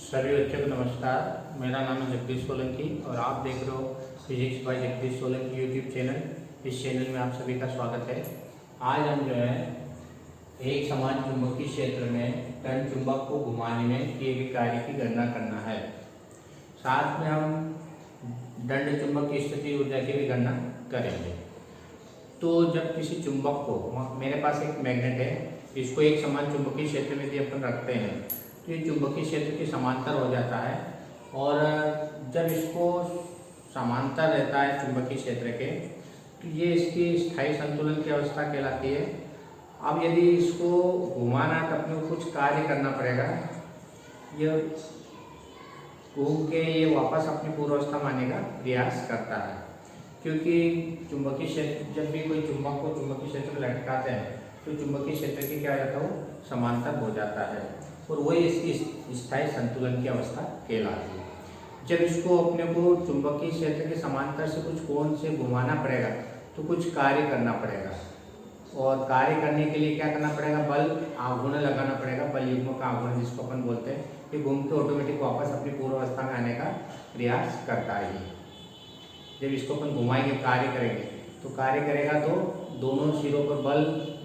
सभी बच्चों को नमस्कार। मेरा नाम है जगदीश सोलंकी और आप देख रहे हो physics bye Jagdish Solanki YouTube channel. इस चैनल में आप सभी का स्वागत है। आज हम जो है एक समान चुंबकीय क्षेत्र में टन चुंबक को घुमाने में किए गए कार्य की गणना करना है। साथ में हम दंड चुंबक की स्थिति ऊर्जा की भी गणना करेंगे। तो जब किसी चुंबक को, मेरे पास एक मैग्नेट है, इसको एक समान चुंबकीय क्षेत्र में यदि अपन रखते हैं तो ये चुंबकीय क्षेत्र के समांतर हो जाता है। और जब इसको समांतर रहता है चुंबकीय क्षेत्र के, तो ये इसकी स्थायी संतुलन की अवस्था कहलाती है। अब यदि इसको घुमाना तो अपने को कुछ कार्य करना पड़ेगा। ये घूम के ये वापस अपनी पूर्वावस्था में आने का प्रयास करता है, क्योंकि चुंबकीय क्षेत्र, जब भी कोई चुंबक को चुंबकीय क्षेत्र में लटकाते हैं तो चुंबकीय क्षेत्र की क्या हो जाता है, वो समांतर हो जाता है और वही इसकी स्थायी संतुलन की अवस्था कहलाती है। जब इसको अपने को चुंबकीय क्षेत्र के समांतर से कुछ कोण से घुमाना पड़ेगा तो कुछ कार्य करना पड़ेगा, और कार्य करने के लिए क्या करना पड़ेगा, बल आघूर्ण लगाना पड़ेगा। बल युग्म का आघूर्ण जिसको अपन बोलते हैं, ये घूम के ऑटोमेटिक वापस अपनी पूर्वावस्था में आने का प्रयास करता है। जब इसको अपन घुमाएंगे, कार्य करेंगे, तो कार्य करेगा तो दोनों सिरों पर बल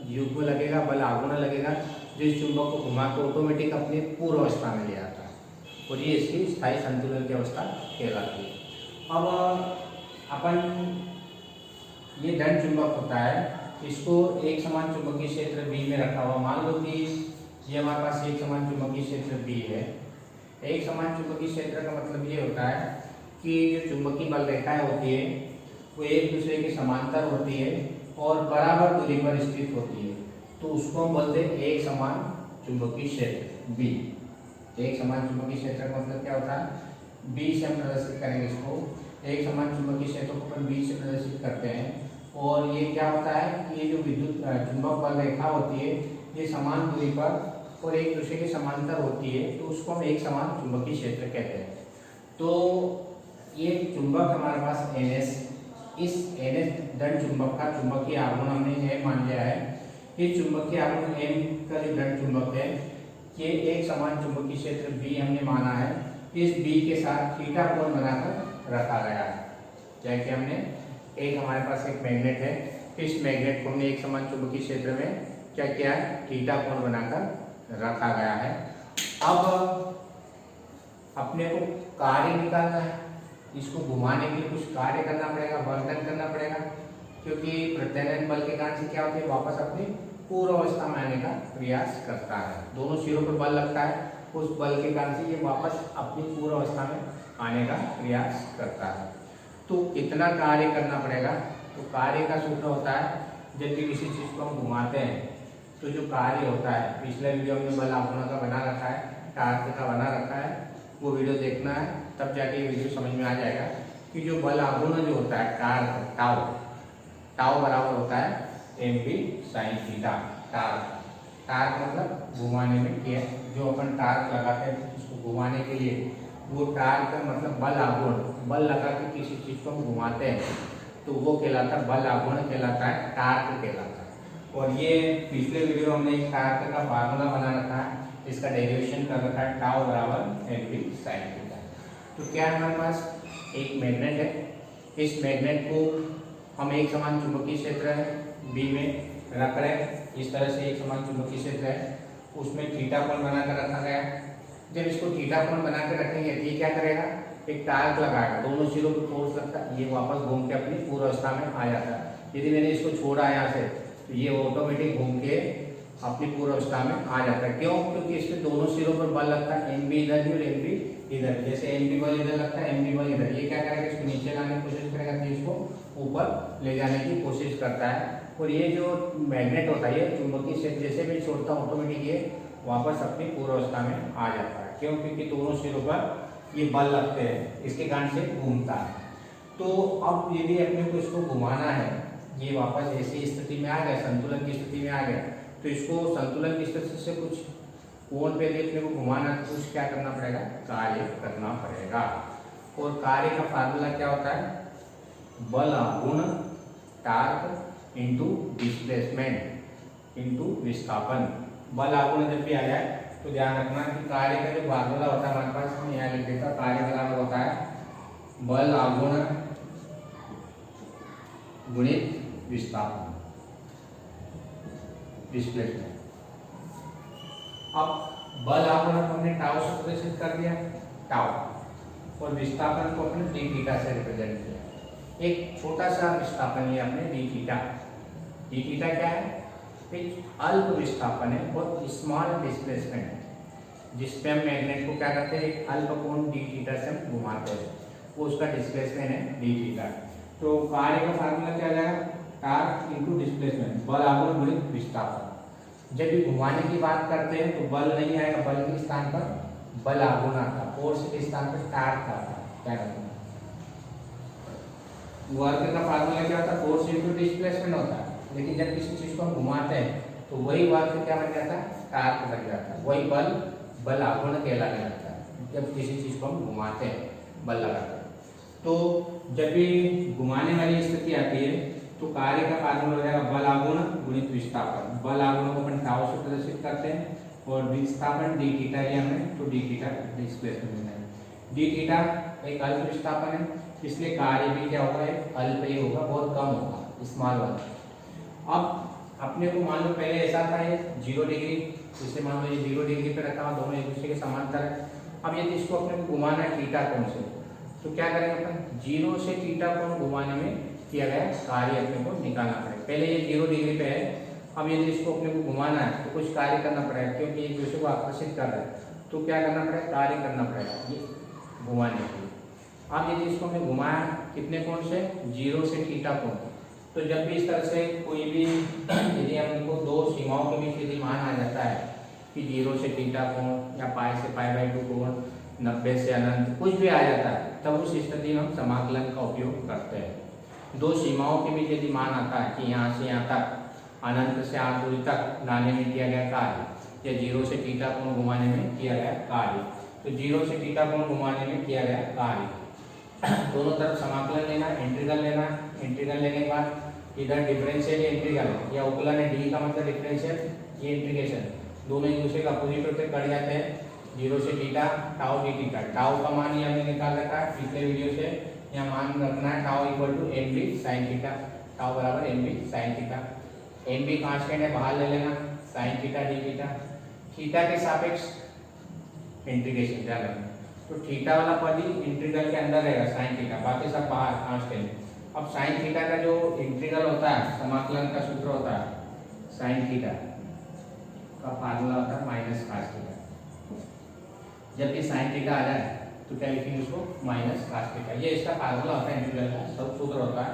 युग्म लगेगा, बल आघूर्ण लगेगा, जो इस चुंबक को घुमा के ऑटोमेटिक अपनी पूर्वावस्था में ले आता है और ये इसकी स्थायी संतुलन की अवस्था कहलाती है। अब अपन ये दंड चुंबक होता है, इसको एक समान चुंबकीय क्षेत्र बी में रखा हुआ। मान लो कि ये हमारे पास एक समान चुंबकीय क्षेत्र बी है। एक समान चुंबकीय क्षेत्र का मतलब ये होता है कि जो चुंबकीय बल रेखाएं होती है वो एक दूसरे के समांतर होती है और बराबर दूरी पर स्थित होती है, तो उसको हम बोलते हैं एक समान चुंबकीय क्षेत्र बी। एक समान चुंबकीय क्षेत्र का मतलब क्या होता है, बी से हम प्रदर्शित करेंगे इसको। एक समान चुंबकीय क्षेत्र को अपन बी से प्रदर्शित करते हैं और ये क्या होता है कि ये जो विद्युत चुंबक बल रेखा होती है ये समान दूरी पर और एक दूसरे के समांतर होती है, तो उसको हम एक समान चुंबकीय क्षेत्र कहते हैं। तो ये चुंबक हमारे पास NS, इस NS दंड चुंबक का चुंबकीय आघूर्ण हमने M मान लिया है। ये चुंबकीय आघूर्ण M का जो दंड चुंबक है, ये एक समान चुंबकीय क्षेत्र B हमने माना है। इस B के साथ थीटा कोण बनाकर रखा गया है। जैसे हमने एक, हमारे पास एक मैग्नेट है, इस मैग्नेट को हमने एक समान चुंबकीय क्षेत्र में क्या किया है, थीटा कोण बनाकर रखा गया है। अब अपने को कार्य निकालना है, इसको घुमाने के लिए कुछ कार्य करना पड़ेगा, वर्धन करना पड़ेगा, क्योंकि प्रत्यानयन बल के कारण से क्या होती है, वापस अपनी पूर्वावस्था में आने का प्रयास करता है। दोनों सिरों पर बल लगता है, उस बल के कारण से ये वापस अपनी पूर्वावस्था में आने का प्रयास करता है। तो कितना कार्य करना पड़ेगा, तो कार्य का सूत्र होता है, जब भी किसी चीज को हम घुमाते हैं तो जो कार्य होता है, पिछले वीडियो में बल आघूर्ण का बना रखा है, टार्क का बना रखा है, वो वीडियो देखना है, तब जाके ये वीडियो समझ में आ जाएगा कि जो बल आघूर्ण जो होता है, टार्क, टाउ बराबर होता है MP sin थीटा। टार्क मतलब घुमाने में किया, जो अपन टार्क लगाते हैं उसको घुमाने के लिए, वो टार्क का मतलब बल आघूर्ण, बल लगा के किसी चीज को हम घुमाते हैं तो वो कहलाता है बल आघूर्ण कहलाता है, टार्क कहलाता है। और ये पिछले वीडियो में हमने एक टार्क का फार्मूला बना रखा है, इसका डेरिवेशन कर रखा है, टाउ बराबर MP sin थीटा। तो क्या है, हमारे पास एक मैग्नेट है, इस मैग्नेट को हम एक समान चुंबकीय क्षेत्र है बी में रख रहे हैं। इस तरह से एक समान चुंबकीय क्षेत्र है, उसमें थीटा कोण बनाकर रखा गया है। जब इसको थीटा कोण बना के रखेंगे तो ये क्या करेगा, एक टार्क लगाएगा, दोनों सिरों पर फोर्स लगता है, ये वापस घूम के अपनी पूर्वावस्था में आ जाता है। यदि मैंने इसको छोड़ा यहाँ से तो ये ऑटोमेटिक घूम के अपनी पूर्वावस्था में आ जाता है। क्यों, क्योंकि इसमें दोनों सिरों पर बल लगता है, MP इधर भी और MP इधर। जैसे MP बल इधर लगता है, MP बल इधर, ये क्या करेगा, इसको नीचे लाने की कोशिश करेगा, तो इसको ऊपर ले जाने की कोशिश करता है। और ये जो मैग्नेट होता है, ये चुंबकीय क्षेत्र जैसे भी छोड़ता है ऑटोमेटिक ये वापस अपनी पूर्वावस्था में आ जाता है। क्यों, क्योंकि दोनों सिरों पर ये बल लगते हैं, इसके कारण से घूमता है। तो अब यदि अपने को इसको घुमाना है, ये वापस ऐसी स्थिति में आ गया, संतुलन की स्थिति में आ गया, तो इसको संतुलन की स्थिति से कुछ कोण पे देखने को घुमाना, तो कुछ क्या करना पड़ेगा, कार्य करना पड़ेगा। और कार्य का फार्मूला क्या होता है, बल आघूर्ण टार्क इंटू डिस्प्लेसमेंट इंटू विस्थापन। बल आघूर्ण जब भी आ जाए तो ध्यान रखना कि कार्य का जो फार्मूला होता है हमारे पास, हम यहाँ लिख देता हूँ। कार्य बराबर होता है बल आघूर्ण गुणित विस्थापन, डिस्प्लेसमेंट। अब बल आघूर्ण को हमने टाउ से प्रदर्शित कर दिया, टाउ, और विस्थापन को अपने डी थीटा से रिप्रेजेंट किया। एक छोटा सा विस्थापन लिया हमने डी थीटा। डी थीटा क्या है? एक अल्प विस्थापन है, बहुत स्मॉल डिस्प्लेसमेंट है, जिसपे हम मैग्नेट को क्या करते हैं, एक अल्प कोण डी थीटा से हम घुमाते हैं, वो उसका डिस्प्लेसमेंट है डी थीटा। तो कार्य का फार्मूला क्या जाएगा? टार्क इनटू डिस्प्लेसमेंट, बल आघूर्ण गुणित विस्थापन। जब भी घुमाने की बात करते हैं तो बल नहीं आएगा, बल के स्थान पर बल आघूर्ण आता, फोर्स के स्थान पर टार्क आता। क्या करना, वर्क का फार्मूला क्या होता है? फोर्स इनटू डिस्प्लेसमेंट होता है, लेकिन जब किसी चीज को हम घुमाते हैं तो वही वर्क क्या बन जाता है? टार्क बन जाता है। वही बल बल आघूर्ण कहलाने लगता है जब किसी चीज को हम घुमाते हैं, बल लगाते हैं। तो जब भी घुमाने वाली स्थिति आती है तो कार्य का फार्मूला हो जाएगा बल आघूर्ण गुणित विस्थापन। बल आघूर्ण को अपन टाउ से प्रदर्शित करते हैं और विस्थापन डी थीटा लिया हमने, तो डी थीटा डिस्प्लेसमेंट है। डी थीटा एक अल्प विस्थापन है, इसलिए कार्य भी क्या होगा? एक अल्प ही होगा, बहुत कम होगा, स्मॉल वाला। अब अपने को मान लो पहले ऐसा था ये 0 डिग्री, इससे मान लो ये 0 डिग्री पे रखा हुआ, दोनों एक दूसरे के समांतर है। अब यदि इसको अपने को घुमाना है थीटा कोण से, तो क्या करेंगे अपन? 0 से थीटा कोण घुमाने में किया गया कार्य अपने को निकालना पड़ेगा। पहले ये 0 डिग्री पे है, अब यदि इसको अपने को घुमाना है तो कुछ कार्य करना पड़ेगा, क्योंकि एक दूसरे को आकर्षित कर रहा है, तो क्या करना पड़ेगा? कार्य करना पड़ेगा ये घुमाने के लिए। अब यदि इसको हमने घुमाया कितने कोण से? 0 से थीटा कोण, तो जब भी इस तरह से कोई भी यदि हमको दो सीमाओं के बीच यदि मान आ जाता है कि 0 से थीटा कोण या पाई से पाई/2 कोण, 90 से अनंत, कुछ भी आ जाता है, तब उस स्थिति में हम समाकलन का उपयोग करते हैं। दो सीमाओं के बीच यदि मान आता है कि यहाँ से यहाँ तक, अनंत से आठ दूरी तक लाने में किया गया कार्य, या 0 से थीटा कोण घुमाने में किया गया कार्य, तो 0 से थीटा कोण घुमाने में किया गया कार्य, दोनों तरफ समाकलन लेना, इंटीग्रल लेना। इंटीग्रल लेने के बाद इधर डिफरेंशियल इंटीग्रल या उकलन है, डी का मतलब डिफरेंशियल, ये इंटीग्रेशन, दोनों एक दूसरे का अपोजिट होते कट जाते हैं। 0 से theta tau D theta, tau का मान ये हमने निकाल रखा है पिछले वीडियो से, यहाँ मान रखना है tau equal to M B sine theta, tau बराबर M B sine theta. M B constant है, बाहर ले लेना, sine theta D theta, theta के सापेक्ष इंटीग्रेशन ध्यान रखना, तो थीटा वाला पद ही इंटीग्रल के अंदर रहेगा साइन थीटा, बाकी सब बाहर कांस्टेंट। अब साइन थीटा का जो इंटीग्रल होता है, समाकलन का सूत्र होता है साइन थीटा का फार्मूला होता है माइनस कास थीटा। जब ये साइन थीटा आ जाए तो क्या लिखेंगे उसको? माइनस कास थीटा, ये इसका फार्मूला होता है इंटीग्रल का, सब सूत्र होता है।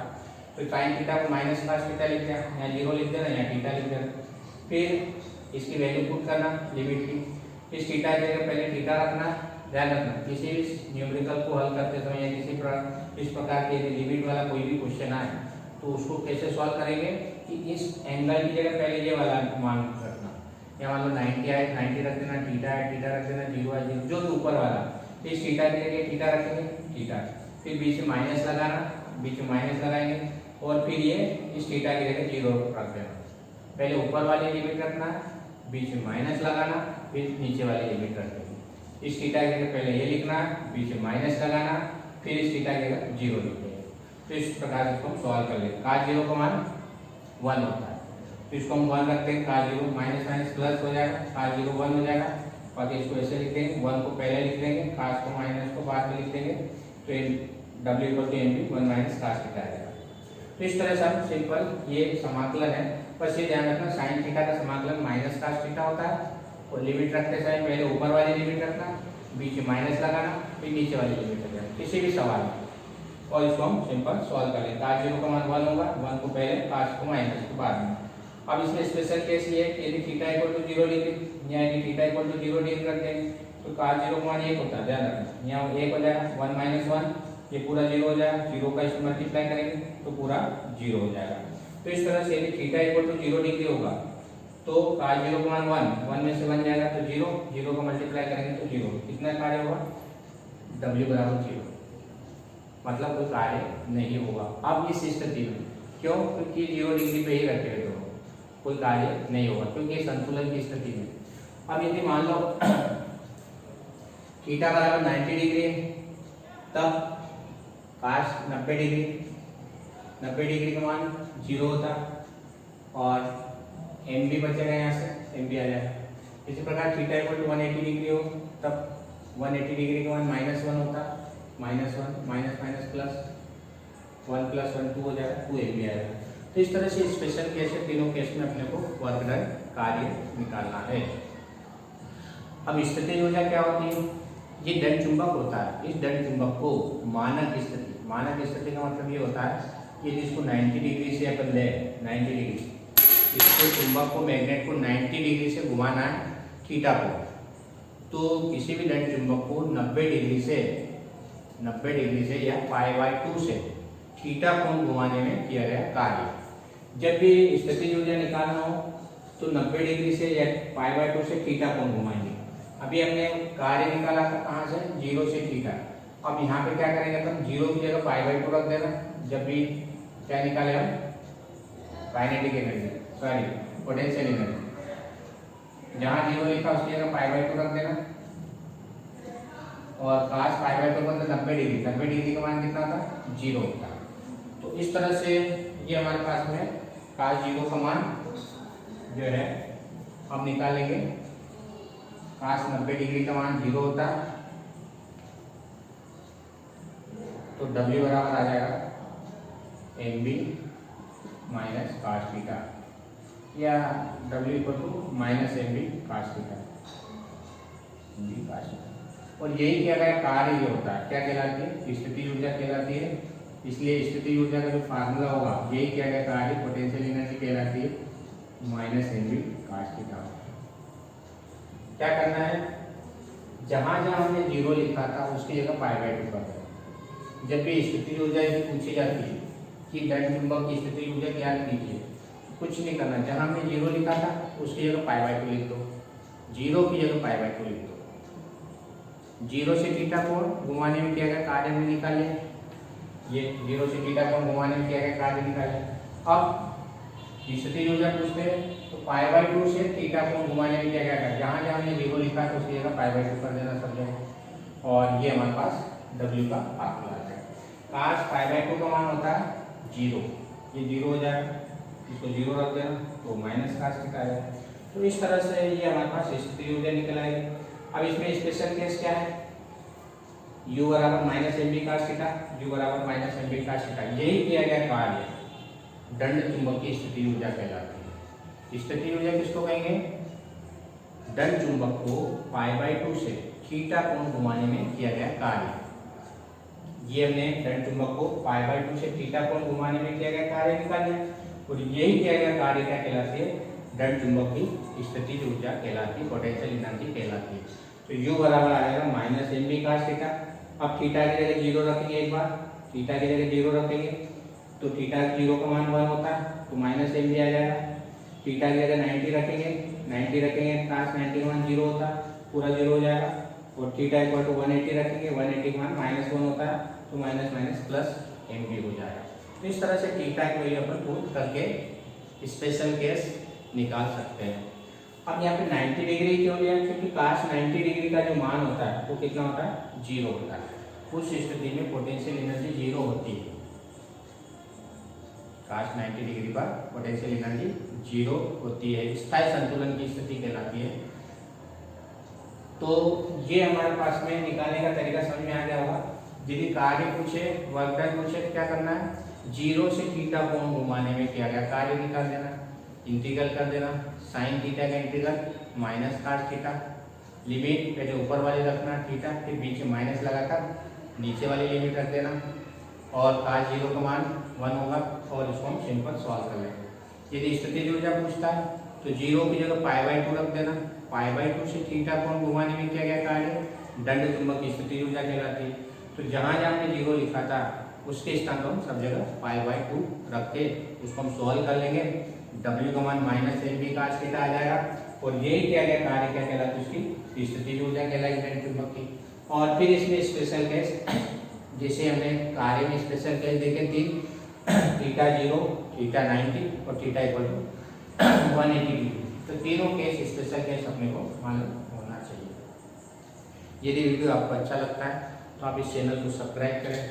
तो साइन थीटा को माइनस कास थीटा लिख दिया, यहाँ 0 लिख देना, यहाँ थीटा लिख देना, फिर इसकी वैल्यू पुट करना लिमिट की। इस थीटा की जगह पहले थीटा रखना, ध्यान रखना किसी भी न्यूमेरिकल को हल करते समय या किसी इस प्रकार के लिमिट वाला कोई भी क्वेश्चन आए तो उसको कैसे सॉल्व करेंगे कि इस एंगल की जगह पहले ये वाला मान रखना, या मान लो 90 है, 90 रख देना, थीटा है, थीटा रख देना, 0 है, 0, जो भी ऊपर वाला, इस थीटा की जगह थीटा रखेंगे, थीटा, फिर बीच में माइनस लगाना, बीच में माइनस लगाएंगे, और फिर ये इस थीटा की जगह 0 रख देना। पहले ऊपर वाली लिमिट रखना, बीच में माइनस लगाना, फिर नीचे वाली लिमिट रख देंगे। इस थीटा की जगह पहले ये लिखना, बीच में माइनस लगाना, फिर इस थीटा की जगह 0 लिखेंगे। तो इस प्रकार इसको हम सॉल्व कर लेंगे। cos 0 का मान 1 होता है, तो इसको हम 1 रखते हैं, cos 0 माइनस माइनस प्लस हो जाएगा, cos 0 1 हो जाएगा, और इसको ऐसे लिख देंगे, 1 को पहले लिख देंगे, cos को माइनस को बाद में लिख देंगे, तो w equal to M B 1 minus cos theta आएगा। तो इस तरह से हम सिंपल ये समाकलन है, बस ये ध्यान रखना साइन थीटा का समाकलन माइनस cos थीटा होता है, और लिमिट रखते समय पहले ऊपर वाली लिमिट रखना, बीच में माइनस लगाना, फिर नीचे वाली लिमिट रखना, किसी भी सवाल में, और इसको हम सिंपल सॉल्व कर लेंगे। cos 0 का मान 1 होगा, 1 को पहले, cos को माइनस को बाद में। अब इसमें स्पेशल केस ये है कि यदि थीटा इक्वल टू 0 डिग्री या यदि थीटा इक्वल टू 0 डिग्री रख देंगे तो cos 0 का मान 1 होता है, ध्यान रखना, यहाँ 1 हो जाएगा, 1 माइनस 1, ये पूरा 0 हो जाएगा, 0 का इसमें मल्टीप्लाई करेंगे तो पूरा 0 हो जाएगा। तो इस तरह से यदि थीटा इक्वल टू 0 डिग्री होगा तो cos 0 का मान 1 में से 1 जाएगा तो 0, 0 का मल्टीप्लाई करेंगे तो 0, कितना कार्य होगा? w बराबर 0, मतलब कोई कार्य नहीं होगा। अब इस स्थिति में क्यों? क्योंकि 0 डिग्री पे ही रखे हुए तो कोई कार्य नहीं होगा, क्योंकि संतुलन की स्थिति में अब यदि मान लो थीटा बराबर 90 डिग्री है, तब काश 90 डिग्री का मान 0 होता और एम भी बचेगा, यहाँ से एम भी आ जाएगा। इसी प्रकार थीटा इक्वल टू 180 डिग्री हो, तब 180 डिग्री का मान -1 होता, -1 माइनस माइनस प्लस 1 + 1 2 हो जाएगा, 2 एम भी आएगा। तो इस तरह से स्पेशल केस है, तीनों केस में अपने को वर्क डन कार्य निकालना है। अब स्थिति ऊर्जा क्या होती है? ये दंड चुंबक होता है। इस दंड चुंबक को मानक स्थिति का मतलब ये होता है कि जिसको 90 डिग्री से अपन ले, 90 डिग्री, इसको चुंबक को, मैग्नेट को 90 डिग्री से घुमाना है थीटा को, तो किसी भी दंड चुंबक को 90 डिग्री से या π/2 से थीटा कोण घुमाने में किया गया कार्य। जब भी स्थितिज ऊर्जा निकालना हो तो 90 डिग्री से या π/2 से थीटा कोण घुमाएंगे। अभी हमने कार्य निकाला था कहाँ से? 0 से थीटा। अब यहाँ पे क्या करेंगे अपन? 0 की जगह π/2 रख देना। जब भी क्या निकाले हम? Kinetic energy, sorry potential energy. जहाँ 0 लिखा उसकी जगह π/2 रख देना और cos π/2 मतलब 90 डिग्री का मान कितना था? 0 होता। तो इस तरह से ये हमारे पास में cos 0 का मान जो है हम निकालेंगे। cos 90 डिग्री का मान 0 होता, तो W बराबर आ जाएगा MB माइनस cos थीटा, या W equal to -MB cos theta, और यही क्या गया कार्य ये होता है, क्या कहलाती है? स्थिति ऊर्जा कहलाती है। इसलिए स्थिति ऊर्जा का जो फार्मूला होगा यही क्या गया कार्य, पोटेंशियल एनर्जी कहलाती है, -MB cos थीटा। क्या करना है? जहां जहां हमने 0 लिखा था उसकी जगह π/2 कर देना। जब भी स्थिति ऊर्जा यदि पूछी जाती है कि दंड चुंबक की स्थिति ऊर्जा क्या कीजिए, कुछ नहीं करना, जहां हमने 0 लिखा था उसकी जगह π/2 लिख दो, 0 की जगह π/2 लिख दो। 0 से थीटा कोण घुमाने में किया गया कार्य हमने निकाले, ये 0 से थीटा कोण घुमाने में किया गया कार्य निकाले। अब स्थिति ऊर्जा पूछते हैं तो π/2 से थीटा कोण घुमाने में क्या क्या है? जहाँ जहाँ हमने 0 लिखा है तो उसकी जगह π/2 कर देना सब जगह, और ये हमारे पास W का फार्मूला है। cos π/2 का मान होता है 0, ये 0 हो जाएगा, इसको 0 रख देना तो -cos थीटा है। तो इस तरह से ये हमारे पास स्थिति ऊर्जा निकल आएगी। अब इसमें स्पेशल केस क्या है? U बराबर -MB cos थीटा, U बराबर -MB cos थीटा, यही किया गया कार्य दंड चुंबक की स्थिति ऊर्जा कहलाती है। स्थिति ऊर्जा किसको कहेंगे? दंड चुंबक को π/2 से थीटा कोण घुमाने में किया गया कार्य। ये हमने दंड चुंबक को π/2 से थीटा कोण घुमाने में किया गया कार्य निकाले, और यही किया गया कार्य क्या कहलाती है? दंड चुंबक की स्थिति ऊर्जा कहलाती है, पोटेंशियल एनर्जी कहलाती है। तो U बराबर आ जाएगा -MB cos थीटा। अब थीटा की जगह 0 रखेंगे, एक बार थीटा की जगह 0 रखेंगे तो थीटा 0 का मान 1 होता है, तो -MB आ जाएगा। थीटा की जगह 90 रखेंगे, 90 रखेंगे cos 90 का मान 0 होता है, पूरा 0 हो जाएगा, और थीटा इक्वल टू 180 रखेंगे, 180 का मान -1 होता है, तो माइनस माइनस प्लस MB हो जाएगा। तो इस तरह से थीटा की वैल्यू अपन पुट करके स्पेशल केस निकाल सकते हैं। अब यहाँ पे 90 डिग्री क्यों लिया? क्योंकि cos 90 डिग्री का जो मान होता है वो कितना होता है? 0 होता है। उस स्थिति में पोटेंशियल एनर्जी 0 होती है। cos 90 डिग्री पर पोटेंशियल एनर्जी 0 होती है, स्थायी संतुलन की स्थिति कहलाती है। तो ये हमारे पास में निकालने का तरीका समझ में आ गया होगा। यदि कार्य पूछे, वर्क डन पूछे तो क्या करना है? 0 से थीटा कोण घुमाने में किया गया कार्य निकाल देना, इंटीग्रल कर देना, साइन थीटा का integral minus cos theta, limit पहले ऊपर वाली रखना थीटा, फिर बीच में माइनस लगाकर नीचे वाली लिमिट रख देना, और cos 0 का मान 1 होगा, और इसको हम सिंपल सॉल्व कर लेंगे। यदि स्थिति ऊर्जा पूछता है तो 0 की जगह π/2 रख देना, π/2 से थीटा कोण घुमाने में किया गया कार्य दंड चुंबक की स्थिति ऊर्जा कहलाती है। तो जहाँ जहाँ हमने 0 लिखा था उसके स्थान पर हम सब जगह π/2 रख के उसको हम सॉल्व कर लेंगे। W का मान -MB cos थीटा आ जाएगा, और यही किया गया कार्य क्या कहलाती है? उसकी स्थिति ऊर्जा कहलाएगी दंड चुंबक की। और फिर इसमें स्पेशल केस, जैसे हमने कार्य में स्पेशल केस देखे 3, थीटा 0, थीटा 90 और थीटा इक्वल टू 180 डिग्री। तो तीनों केस स्पेशल केस अपने को मालूम होना चाहिए। यदि वीडियो आपको अच्छा लगता है तो आप इस चैनल को सब्सक्राइब करें,